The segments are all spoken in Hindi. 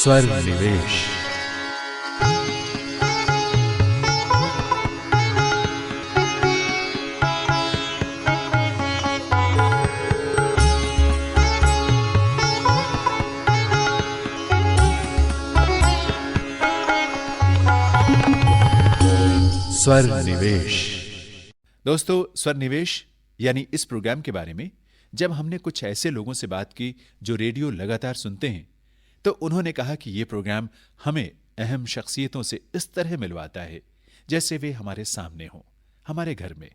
स्वर निवेश। स्वर निवेश। दोस्तों, स्वर निवेश यानी इस प्रोग्राम के बारे में जब हमने कुछ ऐसे लोगों से बात की जो रेडियो लगातार सुनते हैं, तो उन्होंने कहा कि ये प्रोग्राम हमें अहम शख्सियतों से इस तरह मिलवाता है जैसे वे हमारे सामने हों, हमारे घर में।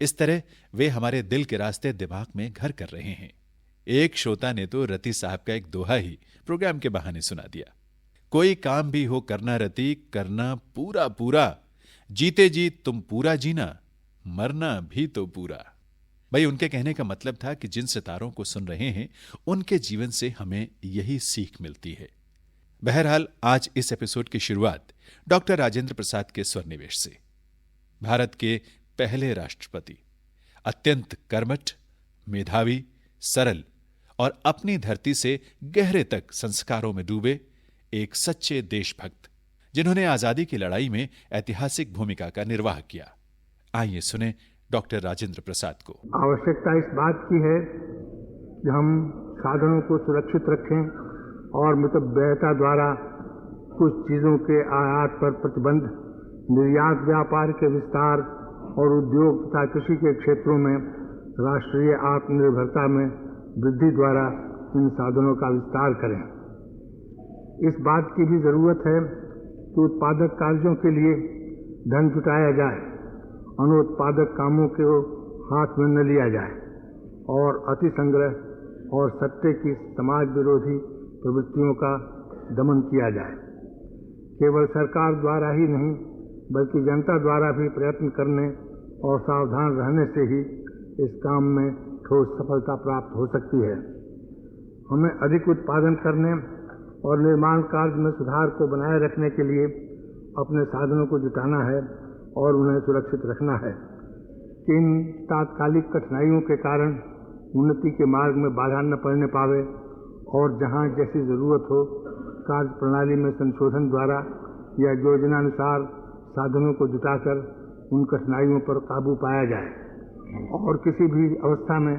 इस तरह वे हमारे दिल के रास्ते दिमाग में घर कर रहे हैं। एक श्रोता ने तो रति साहब का एक दोहा ही प्रोग्राम के बहाने सुना दिया। कोई काम भी हो करना रति, करना पूरा पूरा, जीते जी तुम पूरा जीना, मरना भी तो पूरा। भाई, उनके कहने का मतलब था कि जिन सितारों को सुन रहे हैं उनके जीवन से हमें यही सीख मिलती है। बहरहाल, आज इस एपिसोड की शुरुआत डॉक्टर राजेंद्र प्रसाद के स्वर निवेश से। भारत के पहले राष्ट्रपति, अत्यंत कर्मठ, मेधावी, सरल और अपनी धरती से गहरे तक संस्कारों में डूबे एक सच्चे देशभक्त, जिन्होंने आजादी की लड़ाई में ऐतिहासिक भूमिका का निर्वाह किया। आइए सुने डॉक्टर राजेंद्र प्रसाद को। आवश्यकता इस बात की है कि हम साधनों को सुरक्षित रखें और मितव्ययता द्वारा कुछ चीज़ों के आयात पर प्रतिबंध, निर्यात व्यापार के विस्तार और उद्योग तथा कृषि के क्षेत्रों में राष्ट्रीय आत्मनिर्भरता में वृद्धि द्वारा इन साधनों का विस्तार करें। इस बात की भी ज़रूरत है कि उत्पादक कार्यों के लिए धन जुटाया जाए, अनुत्पादक कामों को हाथ में न लिया जाए और अति संग्रह और सट्टे की समाज विरोधी प्रवृत्तियों का दमन किया जाए। केवल सरकार द्वारा ही नहीं बल्कि जनता द्वारा भी प्रयत्न करने और सावधान रहने से ही इस काम में ठोस सफलता प्राप्त हो सकती है। हमें अधिक उत्पादन करने और निर्माण कार्य में सुधार को बनाए रखने के लिए अपने साधनों को जुटाना है और उन्हें सुरक्षित रखना है कि इन तात्कालिक कठिनाइयों के कारण उन्नति के मार्ग में बाधा न पड़ने पावे और जहां जैसी जरूरत हो कार्य प्रणाली में संशोधन द्वारा या योजनानुसार साधनों को जुटाकर उन कठिनाइयों पर काबू पाया जाए और किसी भी अवस्था में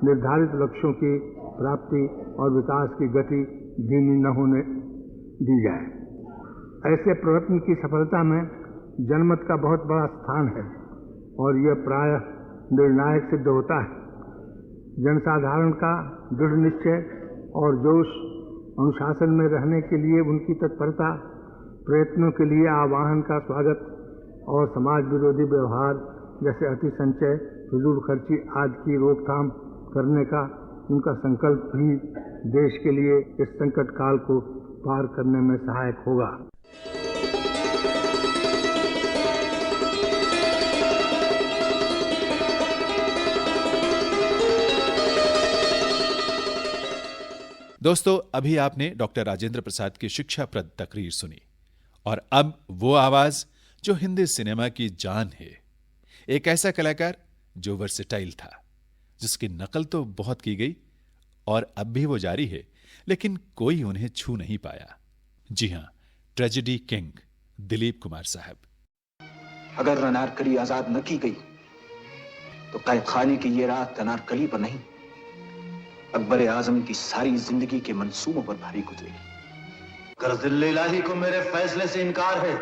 निर्धारित लक्ष्यों की प्राप्ति और विकास की गति धीमी न होने दी जाए। ऐसे प्रयत्न की सफलता में जनमत का बहुत बड़ा स्थान है और यह प्रायः निर्णायक सिद्ध होता है। जनसाधारण का दृढ़ निश्चय और जोश, अनुशासन में रहने के लिए उनकी तत्परता, प्रयत्नों के लिए आह्वान का स्वागत और समाज विरोधी व्यवहार जैसे अति संचय, फिजूल खर्ची आदि की रोकथाम करने का उनका संकल्प भी देश के लिए इस संकट काल को पार करने में सहायक होगा। दोस्तों, अभी आपने डॉक्टर राजेंद्र प्रसाद की शिक्षाप्रद तकरीर सुनी और अब वो आवाज जो हिंदी सिनेमा की जान है। एक ऐसा कलाकार जो वर्सेटाइल था, जिसकी नकल तो बहुत की गई और अब भी वो जारी है, लेकिन कोई उन्हें छू नहीं पाया। जी हां, ट्रेजेडी किंग दिलीप कुमार साहब। अगर अनारकली आजाद न की गई तो कैद खाने की ये रात अनारकली पर नहीं, अकबर आजम की सारी जिंदगी के मंसूबों पर भारी गुजरेगी। अगर दिल्ली इलाही को मेरे फैसले से इनकार है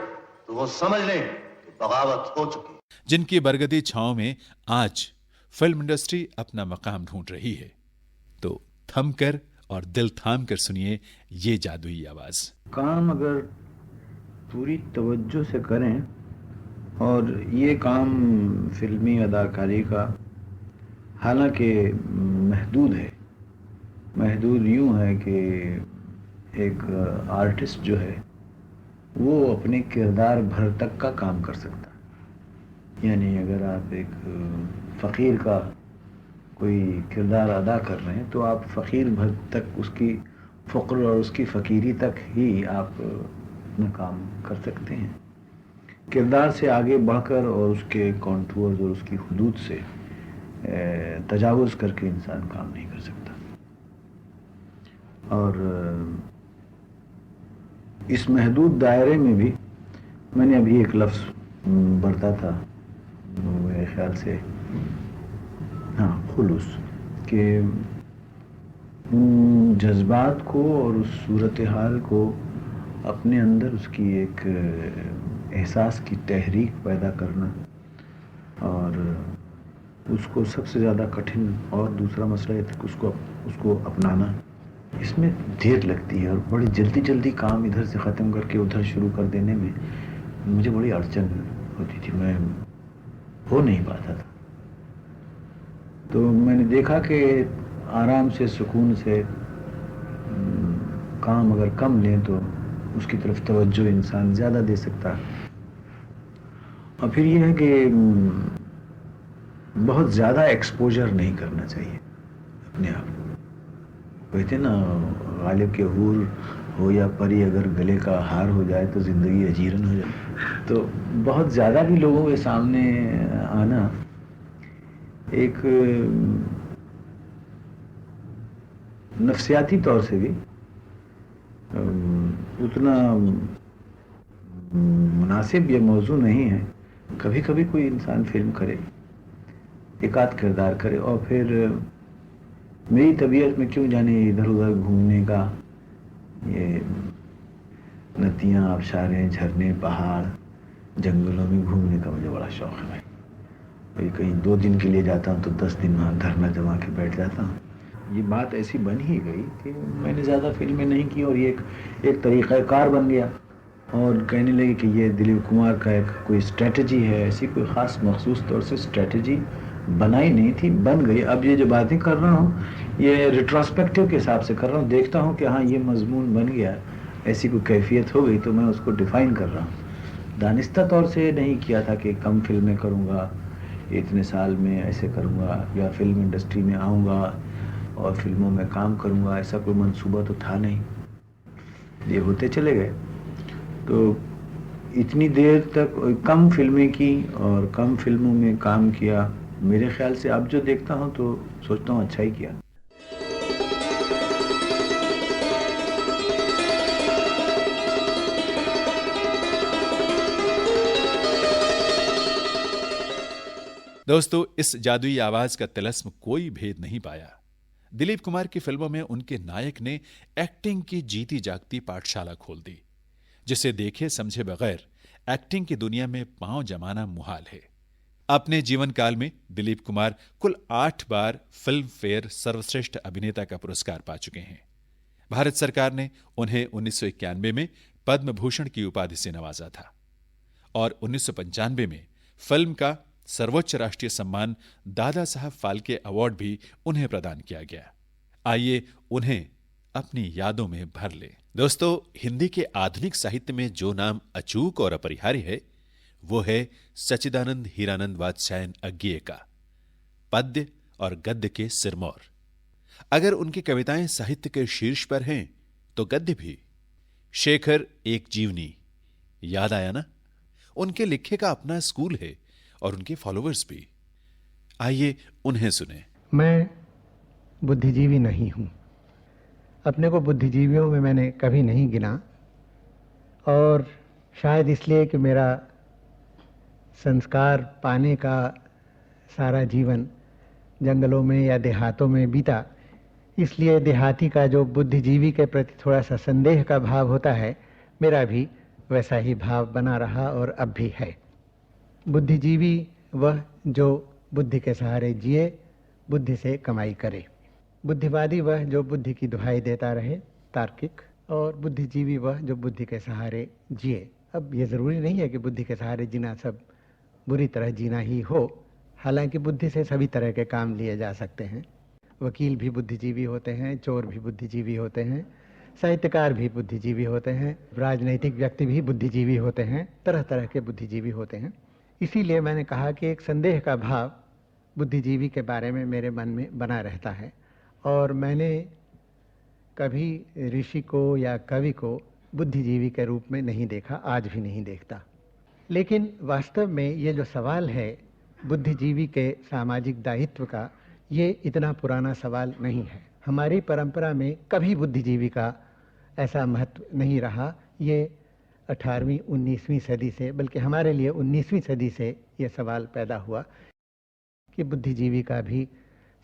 तो वो समझ लें कि बगावत हो चुकी। जिनकी बरगदी छांव में आज फिल्म इंडस्ट्री अपना मकाम ढूंढ रही है, तो थमकर और दिल थाम कर सुनिए ये जादुई आवाज। काम अगर पूरी तवज्जो से करें, और ये काम फिल्मी अदाकारी का हालांकि महदूद है। महदूद यूं है कि एक आर्टिस्ट जो है वो अपने किरदार भर तक का काम कर सकता है। यानी अगर आप एक फ़कीर का कोई किरदार अदा कर रहे हैं तो आप फ़कीर भर तक, उसकी फ़क्र और उसकी फ़कीरी तक ही आप अपना काम कर सकते हैं। किरदार से आगे बढ़कर और उसके कॉन्टूर्स और उसकी हुदूद से तजावुज़ करके इंसान काम नहीं कर सकता। और इस महदूद दायरे में भी मैंने अभी एक लफ्ज़ बरता था, मेरे ख्याल से, हाँ, खुलूस, कि उन जज्बात को और उस सूरत हाल को अपने अंदर उसकी एक एहसास की तहरीक पैदा करना, और उसको सबसे ज़्यादा कठिन, और दूसरा मसला ये था कि उसको अपनाना, इसमें देर लगती है और बड़ी जल्दी जल्दी काम इधर से ख़त्म करके उधर शुरू कर देने में मुझे बड़ी अड़चन होती थी, मैं हो नहीं पाता था। तो मैंने देखा कि आराम से, सुकून से काम अगर कम लें तो उसकी तरफ तवज्जो इंसान ज़्यादा दे सकता है। और फिर यह है कि बहुत ज़्यादा एक्सपोजर नहीं करना चाहिए अपने आप को। कहते ना, गालिब के हूर हो या परी, अगर गले का हार हो जाए तो ज़िंदगी अजीरन हो जाए। तो बहुत ज़्यादा भी लोगों के सामने आना एक नफ्सियाती तौर से भी उतना मुनासिब ये मौजू नहीं है। कभी कभी कोई इंसान फिल्म करे, एक आध किरदार करे, और फिर मेरी तबीयत में क्यों जाने इधर उधर घूमने का, ये नदियाँ, आबशारें, झरने, पहाड़, जंगलों में घूमने का मुझे बड़ा शौक़ है भाई। कहीं 2 दिन के लिए जाता हूँ तो 10 दिन वहाँ धरना जमा के बैठ जाता हूँ। ये बात ऐसी बन ही गई कि मैंने ज़्यादा फिल्में नहीं की, और ये एक तरीक़ाकार बन गया, और कहने लगे कि ये दिलीप कुमार का एक कोई स्ट्रेटजी है। ऐसी कोई ख़ास मखसूस तौर से स्ट्रेटजी बनाई नहीं थी, बन गई। अब ये जो बातें कर रहा हूँ ये रिट्रोस्पेक्टिव के हिसाब से कर रहा हूँ, देखता हूँ कि हाँ ये मजमून बन गया, ऐसी कोई कैफियत हो गई तो मैं उसको डिफ़ाइन कर रहा हूँ। दानिस्ता तौर से नहीं किया था कि कम फिल्में करूँगा, इतने साल में ऐसे करूँगा, या फिल्म इंडस्ट्री में आऊँगा और फिल्मों में काम करूँगा, ऐसा कोई मंसूबा तो था नहीं। ये होते चले गए। तो इतनी देर तक कम फिल्में की और कम फिल्मों में काम किया। मेरे ख्याल से अब जो देखता हूँ तो सोचता हूँ अच्छा ही किया। दोस्तों, इस जादुई आवाज का तिलस्म कोई भेद नहीं पाया। दिलीप कुमार की फिल्मों में उनके नायक ने एक्टिंग की जीती जागती पाठशाला खोल दी, जिसे देखे समझे बगैर एक्टिंग की दुनिया में पांव जमाना मुहाल है। अपने जीवन काल में दिलीप कुमार कुल 8 बार फिल्म फेयर सर्वश्रेष्ठ अभिनेता का पुरस्कार पा चुके हैं। भारत सरकार ने उन्हें 1991 में पद्म भूषण की उपाधि से नवाजा था, और 1995 में फिल्म का सर्वोच्च राष्ट्रीय सम्मान दादा साहब फाल्के अवार्ड भी उन्हें प्रदान किया गया। आइए उन्हें अपनी यादों में भर ले। दोस्तों, हिंदी के आधुनिक साहित्य में जो नाम अचूक और अपरिहार्य है वो है सच्चिदानंद हीरानंद वात्स्यायन अज्ञेय का, पद्य और गद्य के सिरमौर। अगर उनकी कविताएं साहित्य के शीर्ष पर हैं तो गद्य भी। शेखर एक जीवनी याद आया ना? उनके लिखे का अपना स्कूल है और उनके फॉलोअर्स भी। आइए उन्हें सुने। मैं बुद्धिजीवी नहीं हूँ। अपने को बुद्धिजीवियों में मैंने कभी नहीं गिना, और शायद इसलिए कि मेरा संस्कार पाने का सारा जीवन जंगलों में या देहातों में बीता, इसलिए देहाती का जो बुद्धिजीवी के प्रति थोड़ा सा संदेह का भाव होता है, मेरा भी वैसा ही भाव बना रहा और अब भी है। बुद्धिजीवी वह जो बुद्धि के सहारे जिए, बुद्धि से कमाई करे। बुद्धिवादी वह जो बुद्धि की दुहाई देता रहे, तार्किक। और बुद्धिजीवी वह जो बुद्धि के सहारे जिए। अब ये ज़रूरी नहीं है कि बुद्धि के सहारे जीना सब बुरी तरह जीना ही हो, हालांकि बुद्धि से सभी तरह के काम लिए जा सकते हैं। वकील भी बुद्धिजीवी होते हैं, चोर भी बुद्धिजीवी होते हैं, साहित्यकार भी बुद्धिजीवी होते हैं, राजनैतिक व्यक्ति भी बुद्धिजीवी होते हैं, तरह तरह के बुद्धिजीवी होते हैं। इसीलिए मैंने कहा कि एक संदेह का भाव बुद्धिजीवी के बारे में मेरे मन में बना रहता है, और मैंने कभी ऋषि को या कवि को बुद्धिजीवी के रूप में नहीं देखा, आज भी नहीं देखता। लेकिन वास्तव में ये जो सवाल है बुद्धिजीवी के सामाजिक दायित्व का, ये इतना पुराना सवाल नहीं है। हमारी परंपरा में कभी बुद्धिजीवी का ऐसा महत्व नहीं रहा, ये 18वीं 19वीं सदी से, बल्कि हमारे लिए 19वीं सदी से ये सवाल पैदा हुआ कि बुद्धिजीवी का भी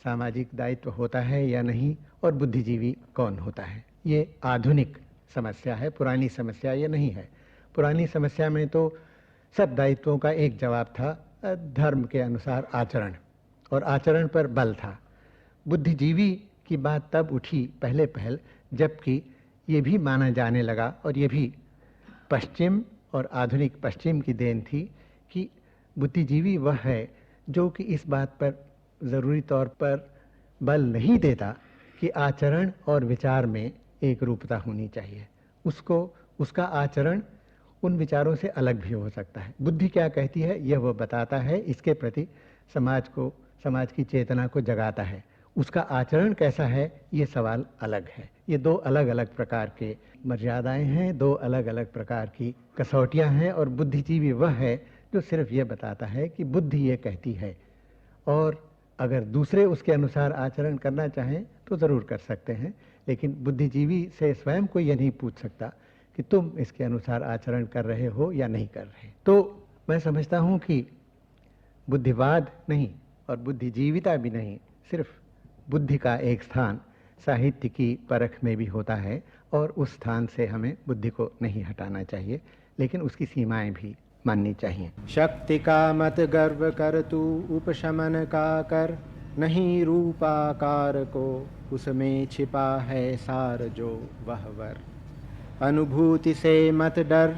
सामाजिक दायित्व होता है या नहीं, और बुद्धिजीवी कौन होता है। ये आधुनिक समस्या है, पुरानी समस्या ये नहीं है। पुरानी समस्या में तो सब दायित्वों का एक जवाब था, धर्म के अनुसार आचरण, और आचरण पर बल था। बुद्धिजीवी की बात तब उठी पहले पहल जबकि ये भी माना जाने लगा, और ये भी पश्चिम और आधुनिक पश्चिम की देन थी, कि बुद्धिजीवी वह है जो कि इस बात पर ज़रूरी तौर पर बल नहीं देता कि आचरण और विचार में एक रूपता होनी चाहिए। उसका आचरण उन विचारों से अलग भी हो सकता है। बुद्धि क्या कहती है यह वो बताता है, इसके प्रति समाज की चेतना को जगाता है। उसका आचरण कैसा है ये सवाल अलग है। ये दो अलग अलग प्रकार के मर्यादाएं हैं, दो अलग अलग प्रकार की कसौटियां हैं, और बुद्धिजीवी वह है जो सिर्फ ये बताता है कि बुद्धि ये कहती है, और अगर दूसरे उसके अनुसार आचरण करना चाहें तो ज़रूर कर सकते हैं, लेकिन बुद्धिजीवी से स्वयं कोई ये नहीं पूछ सकता कि तुम इसके अनुसार आचरण कर रहे हो या नहीं कर रहे। तो मैं समझता हूँ कि बुद्धिवाद नहीं और बुद्धिजीविता भी नहीं, सिर्फ बुद्धि का एक स्थान साहित्य की परख में भी होता है, और उस स्थान से हमें बुद्धि को नहीं हटाना चाहिए, लेकिन उसकी सीमाएं भी माननी चाहिए। शक्ति का मत गर्व कर तू उपशमन का कर, नहीं रूपाकार को उसमें छिपा है सार जो वह वर। अनुभूति से मत डर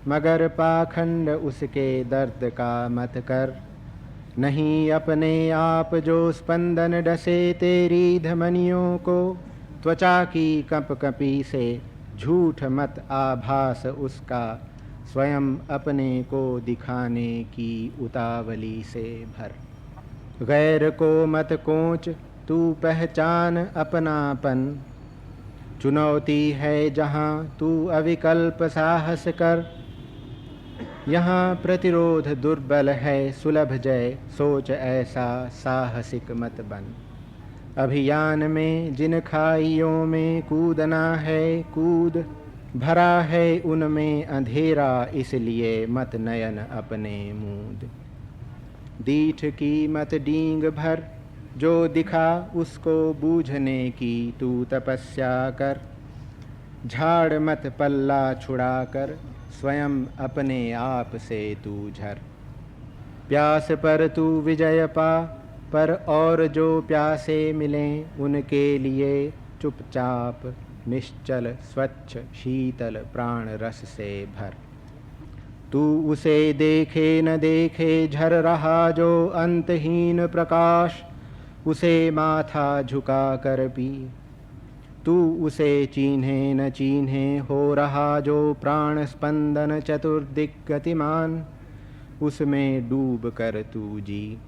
मगर पाखंड उसके दर्द का मत कर, नहीं अपने आप जो स्पंदन डसे तेरी धमनियों को। त्वचा की कंपकपी से झूठ मत आभास उसका, स्वयं अपने को दिखाने की उतावली से भर। गैर को मत कोच तू पहचान अपनापन, चुनौती है जहाँ तू अविकल्प साहस कर। यहाँ प्रतिरोध दुर्बल है सुलभ जय, सोच ऐसा साहसिक मत बन। अभियान में जिन खाइयों में कूदना है कूद, भरा है उनमें अंधेरा इसलिए मत नयन अपने मूंद। दीठ की मत डींग भर जो दिखा उसको बूझने की तू तपस्या कर। झाड़ मत पल्ला छुड़ा कर स्वयं अपने आप से तू झर। प्यास पर तू विजय पा, पर और जो प्यासे मिलें उनके लिए चुपचाप निश्चल स्वच्छ शीतल प्राण रस से भर। तू उसे देखे न देखे झर रहा जो अंतहीन प्रकाश, उसे माथा झुका कर पी। तू उसे चिन्हे न चिन्हे हो रहा जो प्राण स्पंदन चतुर्दिक गतिमान, उसमें डूब कर तू जी।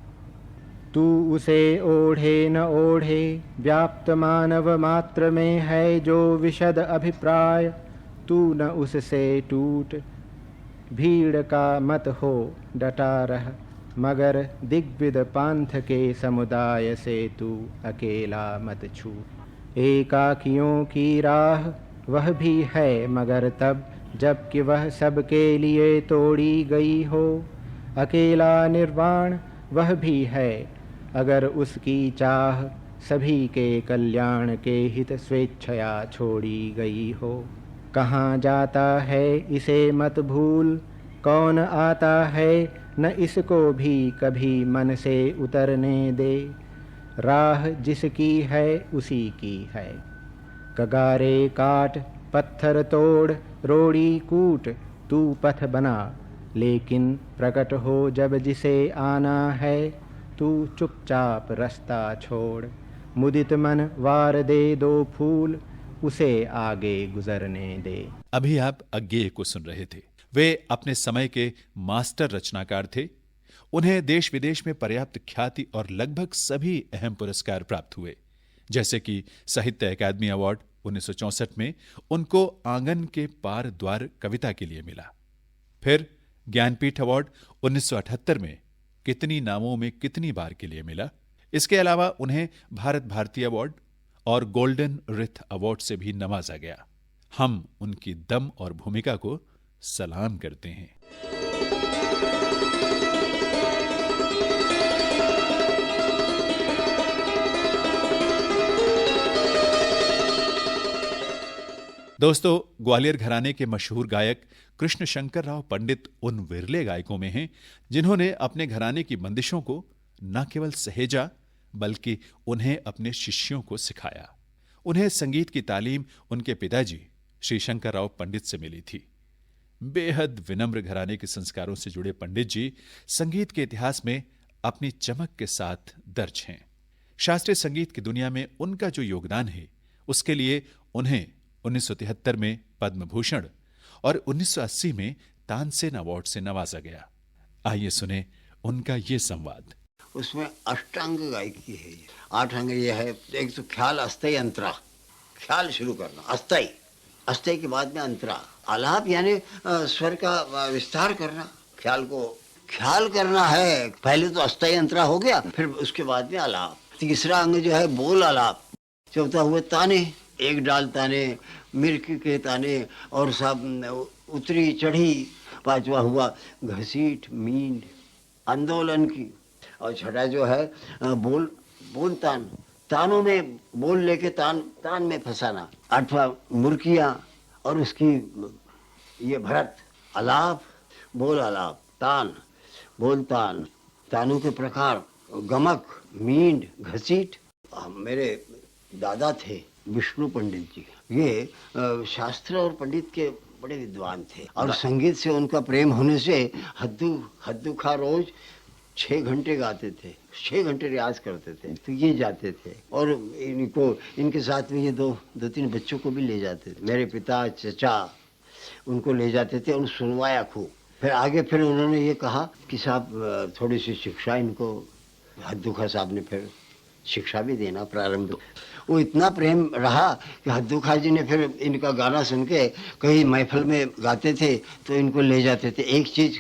तू उसे ओढ़े न ओढ़े व्याप्त मानव मात्र में है जो विशद अभिप्राय, तू न उससे टूट। भीड़ का मत हो डटा रह मगर दिग्विद पांथ के समुदाय से तू अकेला मत छूट। एकाकियों की राह वह भी है मगर तब जबकि वह सबके लिए तोड़ी गई हो। अकेला निर्वाण वह भी है अगर उसकी चाह सभी के कल्याण के हित स्वेच्छया छोड़ी गई हो। कहाँ जाता है इसे मत भूल, कौन आता है न इसको भी कभी मन से उतरने दे। राह जिसकी है उसी की है। कगारे काट पत्थर तोड़ रोड़ी कूट, तू पथ बना लेकिन प्रकट हो जब जिसे आना है। तू चुपचाप रास्ता छोड़, मुदित मन वार दे दो फूल, उसे आगे गुजरने दे। अभी आप अज्ञेय को सुन रहे थे। वे अपने समय के मास्टर रचनाकार थे। उन्हें देश विदेश में पर्याप्त ख्याति और लगभग सभी अहम पुरस्कार प्राप्त हुए, जैसे कि साहित्य अकादमी अवार्ड 1964 में उनको आंगन के पार द्वार कविता के लिए मिला। फिर ज्ञानपीठ अवार्ड 1978 में कितनी नामों में कितनी बार के लिए मिला। इसके अलावा उन्हें भारत भारती अवार्ड और गोल्डन रिथ अवार्ड से भी नवाजा गया। हम उनकी दम और भूमिका को सलाम करते हैं। दोस्तों, ग्वालियर घराने के मशहूर गायक कृष्ण शंकर राव पंडित उन विरले गायकों में हैं जिन्होंने अपने घराने की बंदिशों को न केवल सहेजा बल्कि उन्हें अपने शिष्यों को सिखाया। उन्हें संगीत की तालीम उनके पिताजी श्री शंकर राव पंडित से मिली थी। बेहद विनम्र घराने के संस्कारों से जुड़े पंडित जी संगीत के इतिहास में अपनी चमक के साथ दर्ज हैं। शास्त्रीय संगीत की दुनिया में उनका जो योगदान है उसके लिए उन्हें 1973 में पद्म भूषण और 1980 में तानसेन अवार्ड से नवाजा गया। आइए सुने उनका ये संवाद। उसमें अष्टांग गायकी है। 8 अंग ये है। एक तो ख्याल, अस्थाई, अंतरा। ख्याल शुरू करना, अस्थाई, अस्थाई के बाद में अंतरा। आलाप यानी स्वर का विस्तार करना। ख्याल को ख्याल करना है। पहले तो अस्थाई अंतरा हो गया, फिर उसके बाद में आलाप। तीसरा अंग जो है बोल आलाप। चौथा हुए ताने, एक डाल ताने, मिर्क के ताने और सब उतरी चढ़ी। पांचवा हुआ घसीट, मींड, आंदोलन की। और छठा जो है बोल तान, तानों में बोल लेके तान में फंसाना। आठवां मुर्कियां और उसकी ये भरत। आलाप, बोल आलाप, तान, बोल तान, तानों के प्रकार, गमक, मींड, घसीट। मेरे दादा थे विष्णु पंडित जी। ये शास्त्र और पंडित के बड़े विद्वान थे और संगीत से उनका प्रेम होने से हद्दू खा रोज 6 घंटे गाते थे, 6 घंटे रियाज करते थे। तो ये जाते थे और इनके साथ में ये दो तीन बच्चों को भी ले जाते थे। मेरे पिता, चचा उनको ले जाते थे और सुनवाया खूब। फिर आगे फिर उन्होंने ये कहा कि साहब थोड़ी सी शिक्षा इनको, हद्दू खा साहब ने फिर शिक्षा भी देना प्रारंभ। वो इतना प्रेम रहा कि हद्दू खा जी ने फिर इनका गाना सुन के कहीं महफिल में गाते थे तो इनको ले जाते थे। एक चीज़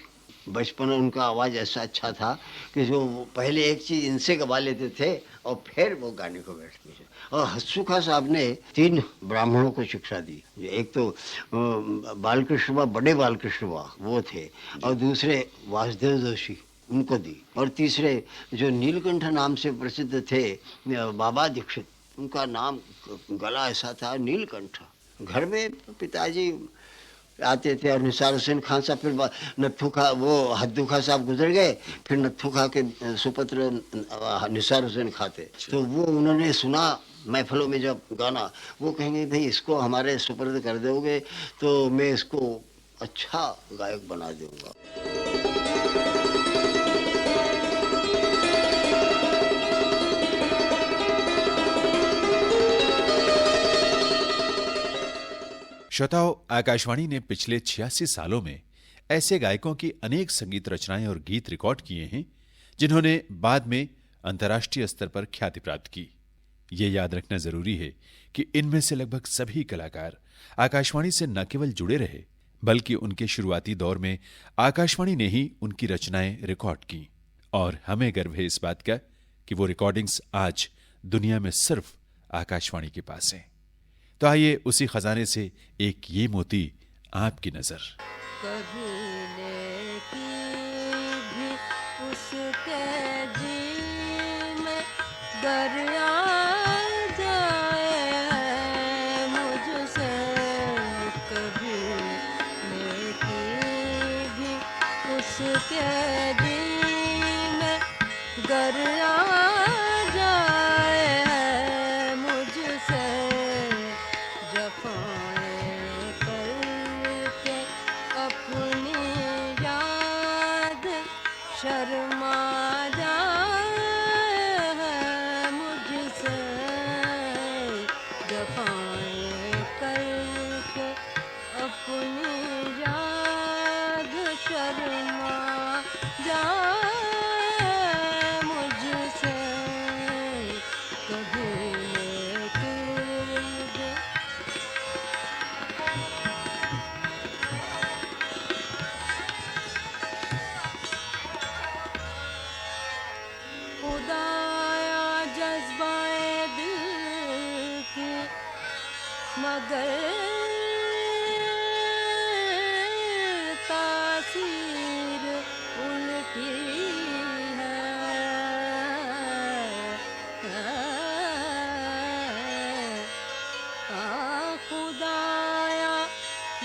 बचपन में उनका आवाज़ ऐसा अच्छा था कि जो पहले एक चीज़ इनसे गवा लेते थे और फिर वो गाने को बैठते थे। और हद्दू खा साहब ने 3 ब्राह्मणों को शिक्षा दी। एक तो बालकृष्ण बा, बड़े बालकृष्ण बा वो थे, और दूसरे वासुदेव जोशी उनको दी, और तीसरे जो नीलकंठ नाम से प्रसिद्ध थे बाबा दीक्षित, उनका नाम गला ऐसा था नीलकंठ। घर में पिताजी आते थे और निसार हुसैन खान साहब, फिर नत्थू खा, वो हद्दू खा साहब गुजर गए, फिर नत्थू खा के सुपुत्र निसार हुसैन खां थे। तो वो उन्होंने सुना महफिलों में जब गाना, वो कहेंगे भाई इसको हमारे सुपुर्द कर दोगे तो मैं इसको अच्छा गायक बना दूंगा। श्रोताओं, आकाशवाणी ने पिछले 86 सालों में ऐसे गायकों की अनेक संगीत रचनाएं और गीत रिकॉर्ड किए हैं जिन्होंने बाद में अंतर्राष्ट्रीय स्तर पर ख्याति प्राप्त की। ये याद रखना जरूरी है कि इनमें से लगभग सभी कलाकार आकाशवाणी से न केवल जुड़े रहे बल्कि उनके शुरुआती दौर में आकाशवाणी ने ही उनकी रचनाएं रिकॉर्ड की। और हमें गर्व है इस बात का कि वो रिकॉर्डिंग्स आज दुनिया में सिर्फ आकाशवाणी के पास हैं। तो आइए उसी खजाने से एक ये मोती आपकी नजर। कभी लेकी भी उसके जी में दरिया जाए मुझसे, कभी लेकी भी उसके जी में दरिया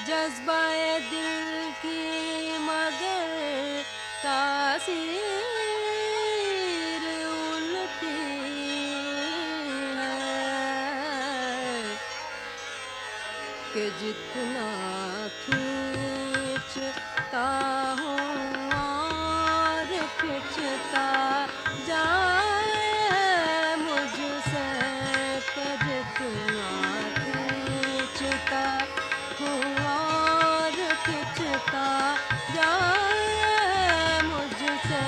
जज्बाए दिल की मगर तासीर उल्टी है कि जितना खींचता हूँ और खींचता जाए मुझसे कि जितना खींचता हूँ और खींचता जाए मुझसे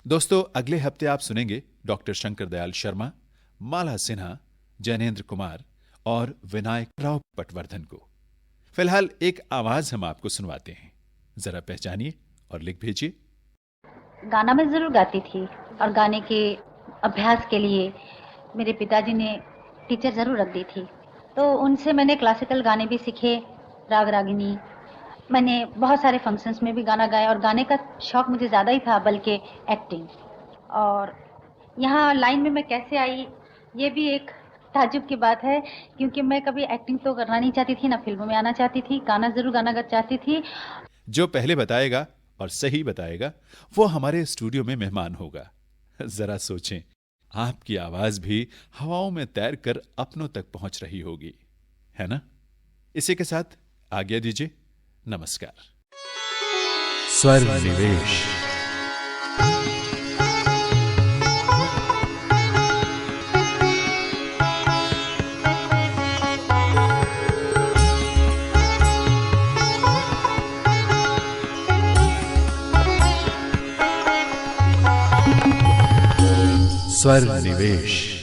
दोस्तों, अगले हफ्ते आप सुनेंगे डॉक्टर शंकर दयाल शर्मा, माला सिन्हा, जैनेन्द्र कुमार और विनायक राव पटवर्धन को। फिलहाल एक आवाज हम आपको सुनवाते हैं, जरा पहचानिए और लिख भेजिए। गाना मैं जरूर गाती थी और गाने के अभ्यास के लिए मेरे पिताजी ने टीचर जरूर रख दी थी, तो उनसे मैंने क्लासिकल गाने भी सीखे, राग रागिनी। मैंने बहुत सारे फंक्शंस में भी गाना गाया और गाने का शौक मुझे ज़्यादा ही था बल्कि एक्टिंग। और यहाँ लाइन में मैं कैसे आई ये भी एक ताज्जुब की बात है, क्योंकि मैं कभी एक्टिंग तो करना नहीं चाहती थी, ना फिल्मों में आना चाहती थी, गाना जरूर गाना चाहती थी। जो पहले बताएगा और सही बताएगा वो हमारे स्टूडियो में मेहमान होगा। जरा सोचें, आपकी आवाज भी हवाओं में तैर कर अपनों तक पहुंच रही होगी, है ना? इसी के साथ आज्ञा दीजिए, नमस्कार। स्वर निवेश। स्वर निवेश।